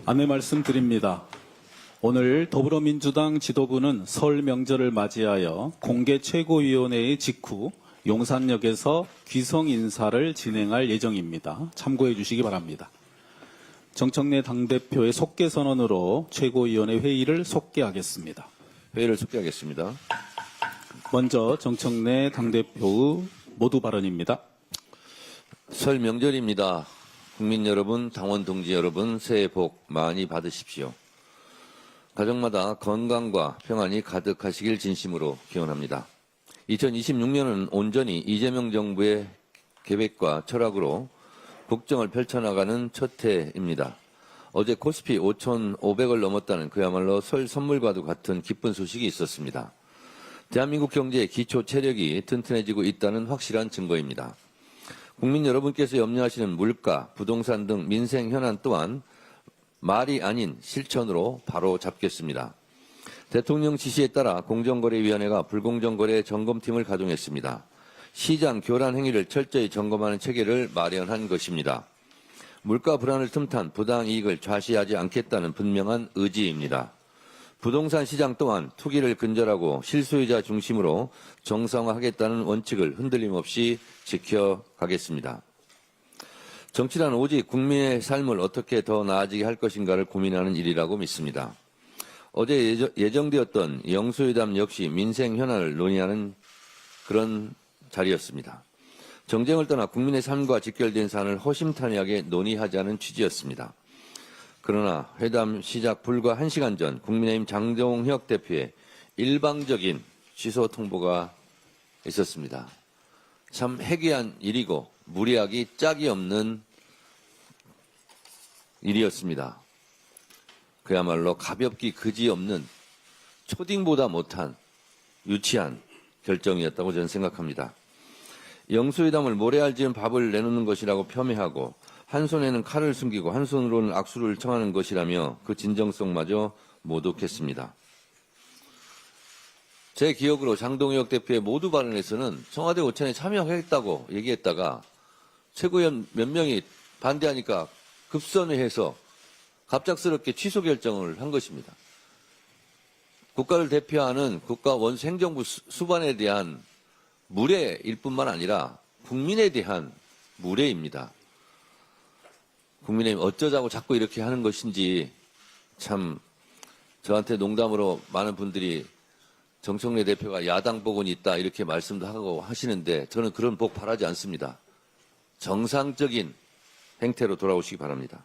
안내 말씀드립니다. 오늘 더불어민주당 지도부는 설 명절을 맞이하여 공개 최고위원회의 직후 용산역에서 귀성 인사를 진행할 예정입니다. 참고해 주시기 바랍니다. 정청래 당대표의 속개 선언으로 최고위원회 회의를 속개하겠습니다. 회의를 속개하겠습니다. 먼저 정청래 당대표의 모두 발언입니다. 설 명절입니다. 국민 여러분, 당원 동지 여러분, 새해 복 많이 받으십시오. 가정마다 건강과 평안이 가득하시길 진심으로 기원합니다. 2026년은 온전히 이재명 정부의 계획과 철학으로 국정을 펼쳐나가는 첫 해입니다. 어제 코스피 5,500을 넘었다는 그야말로 설 선물과도 같은 기쁜 소식이 있었습니다. 대한민국 경제의 기초 체력이 튼튼해지고 있다는 확실한 증거입니다. 국민 여러분께서 염려하시는 물가, 부동산 등 민생 현안 또한 말이 아닌 실천으로 바로 잡겠습니다. 대통령 지시에 따라 공정거래위원회가 불공정거래 점검팀을 가동했습니다. 시장 교란 행위를 철저히 점검하는 체계를 마련한 것입니다. 물가 불안을 틈탄 부당이익을 좌시하지 않겠다는 분명한 의지입니다. 부동산 시장 또한 투기를 근절하고 실소유자 중심으로 정상화하겠다는 원칙을 흔들림 없이 지켜가겠습니다. 정치란 오직 국민의 삶을 어떻게 더 나아지게 할 것인가를 고민하는 일이라고 믿습니다. 어제 예정되었던 영수회담 역시 민생 현안을 논의하는 그런 자리였습니다. 정쟁을 떠나 국민의 삶과 직결된 사안을 허심탄회하게 논의하자는 취지였습니다. 그러나 회담 시작 불과 1시간 전 국민의힘 장종혁 대표의 일방적인 취소 통보가 있었습니다. 참 해괴한 일이고 무리하기 짝이 없는 일이었습니다. 그야말로 가볍기 그지없는 초딩보다 못한 유치한 결정이었다고 저는 생각합니다. 영수회담을 모래알 지은 밥을 내놓는 것이라고 폄훼하고 한 손에는 칼을 숨기고 한 손으로는 악수를 청하는 것이라며 그 진정성마저 모독했습니다. 제 기억으로 장동혁 대표의 모두 발언에서는 청와대 오찬에 참여하겠다고 얘기했다가 최고위원 몇 명이 반대하니까 급선회해서 갑작스럽게 취소 결정을 한 것입니다. 국가를 대표하는 국가 원수 행정부 수반에 대한 무례일 뿐만 아니라 국민에 대한 무례입니다. 국민의힘 어쩌자고 자꾸 이렇게 하는 것인지 참 저한테 농담으로 많은 분들이 정청래 대표가 야당 복은 있다 이렇게 말씀도 하고 하시는데 저는 그런 복 바라지 않습니다. 정상적인 행태로 돌아오시기 바랍니다.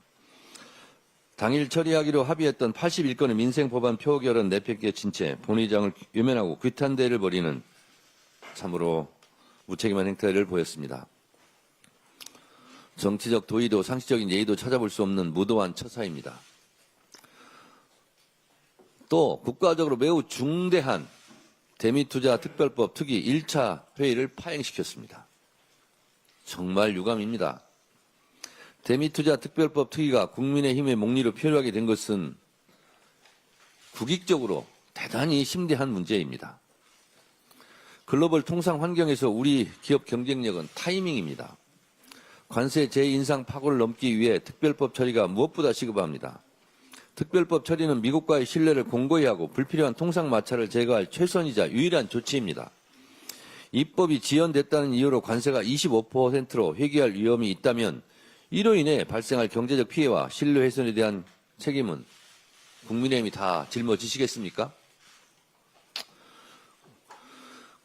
당일 처리하기로 합의했던 81건의 민생법안 표결은 내팽개 친 채 본의장을 외면하고 규탄대를 벌이는 참으로 무책임한 행태를 보였습니다. 정치적 도의도 상식적인 예의도 찾아볼 수 없는 무도한 처사입니다. 또 국가적으로 매우 중대한 대미투자 특별법 특위 1차 회의를 파행시켰습니다. 정말 유감입니다. 대미투자 특별법 특위가 국민의힘의 목리로 표류하게 된 것은 국익적으로 대단히 심대한 문제입니다. 글로벌 통상 환경에서 우리 기업 경쟁력은 타이밍입니다. 관세 재인상 파고를 넘기 위해 특별법 처리가 무엇보다 시급합니다. 특별법 처리는 미국과의 신뢰를 공고히 하고 불필요한 통상 마찰을 제거할 최선이자 유일한 조치입니다. 입법이 지연됐다는 이유로 관세가 25%로 회귀할 위험이 있다면 이로 인해 발생할 경제적 피해와 신뢰 훼손에 대한 책임은 국민의힘이 다 짊어지시겠습니까?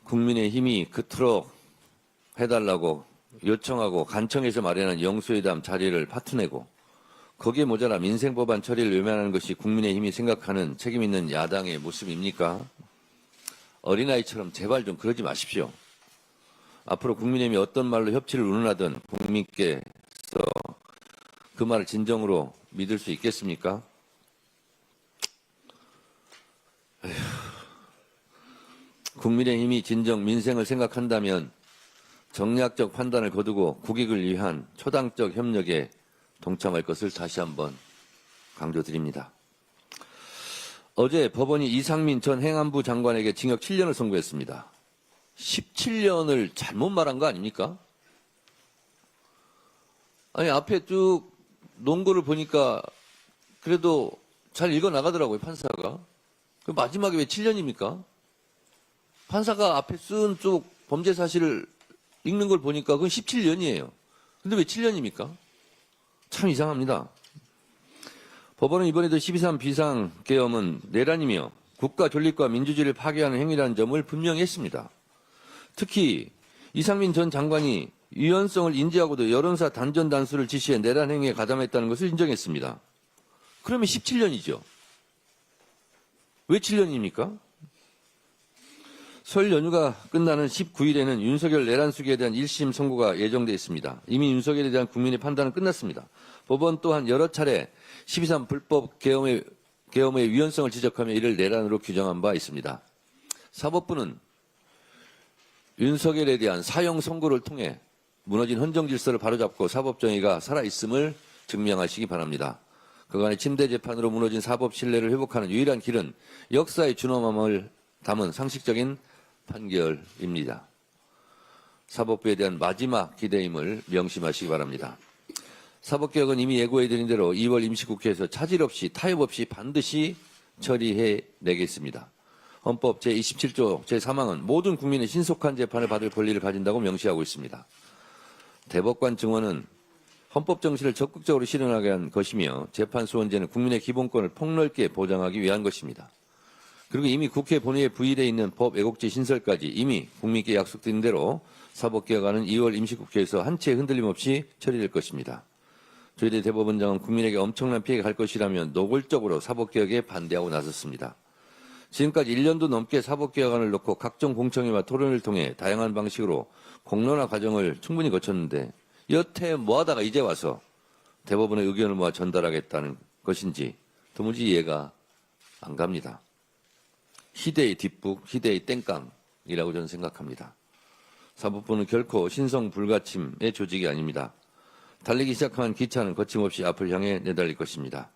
국민의힘이 그토록 해달라고 요청하고 간청해서 마련한 영수회담 자리를 파투내고 거기에 모자라 민생법안 처리를 외면하는 것이 국민의힘이 생각하는 책임있는 야당의 모습입니까? 어린아이처럼 제발 좀 그러지 마십시오. 앞으로 국민의힘이 어떤 말로 협치를 운운하든 국민께서 그 말을 진정으로 믿을 수 있겠습니까? 국민의힘이 진정 민생을 생각한다면 정략적 판단을 거두고 국익을 위한 초당적 협력에 동참할 것을 다시 한번 강조드립니다. 어제 법원이 이상민 전 행안부 장관에게 징역 7년을 선고했습니다. 17년을 잘못 말한 거 아닙니까? 아니 앞에 쭉 논거를 보니까 그래도 잘 읽어 나가더라고요, 판사가. 그 마지막에 왜 7년입니까? 판사가 앞에 쓴 쪽 범죄 사실을 읽는 걸 보니까 그건 17년이에요. 근데 왜 7년입니까? 참 이상합니다. 법원은 이번에도 12.3 비상계엄은 내란이며 국가 존립과 민주주의를 파괴하는 행위라는 점을 분명히 했습니다. 특히 이상민 전 장관이 위헌성을 인지하고도 여론사 단전 단수를 지시해 내란 행위에 가담했다는 것을 인정했습니다. 그러면 17년이죠. 왜 7년입니까? 설 연휴가 끝나는 19일에는 윤석열 내란 수기에 대한 1심 선고가 예정돼 있습니다. 이미 윤석열에 대한 국민의 판단은 끝났습니다. 법원 또한 여러 차례 12.3 불법 계엄의 위헌성을 지적하며 이를 내란으로 규정한 바 있습니다. 사법부는 윤석열에 대한 사형 선고를 통해 무너진 헌정 질서를 바로잡고 사법정의가 살아있음을 증명하시기 바랍니다. 그간의 침대 재판으로 무너진 사법 신뢰를 회복하는 유일한 길은 역사의 준엄함을 담은 상식적인 판결입니다. 사법부에 대한 마지막 기대임을 명심하시기 바랍니다. 사법개혁은 이미 예고해드린 대로 2월 임시국회에서 차질 없이 타협 없이 반드시 처리해내겠습니다. 헌법 제27조 제3항은 모든 국민의 신속한 재판을 받을 권리를 가진다고 명시하고 있습니다. 대법관 증언은 헌법 정신을 적극적으로 실현하게 한 것이며 재판소원제는 국민의 기본권을 폭넓게 보장하기 위한 것입니다. 그리고 이미 국회 본회의에 부의되어 있는 법 애국지 신설까지 이미 국민께 약속드린 대로 사법개혁안은 2월 임시국회에서 한 채 흔들림 없이 처리될 것입니다. 조희대 대법원장은 국민에게 엄청난 피해가 갈 것이라면 노골적으로 사법개혁에 반대하고 나섰습니다. 지금까지 1년도 넘게 사법개혁안을 놓고 각종 공청회와 토론을 통해 다양한 방식으로 공론화 과정을 충분히 거쳤는데 여태 뭐하다가 이제 와서 대법원의 의견을 모아 전달하겠다는 것인지 도무지 이해가 안 갑니다. 희대의 뒷북, 희대의 땡깡이라고 저는 생각합니다. 사법부는 결코 신성 불가침의 조직이 아닙니다. 달리기 시작한 기차는 거침없이 앞을 향해 내달릴 것입니다.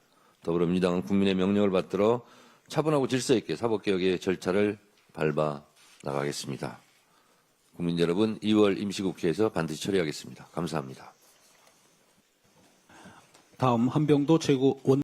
더불어민주당은 국민의 명령을 받들어 차분하고 질서 있게 사법개혁의 절차를 밟아 나가겠습니다. 국민 여러분, 2월 임시국회에서 반드시 처리하겠습니다. 감사합니다. 다음 한병도 최고 원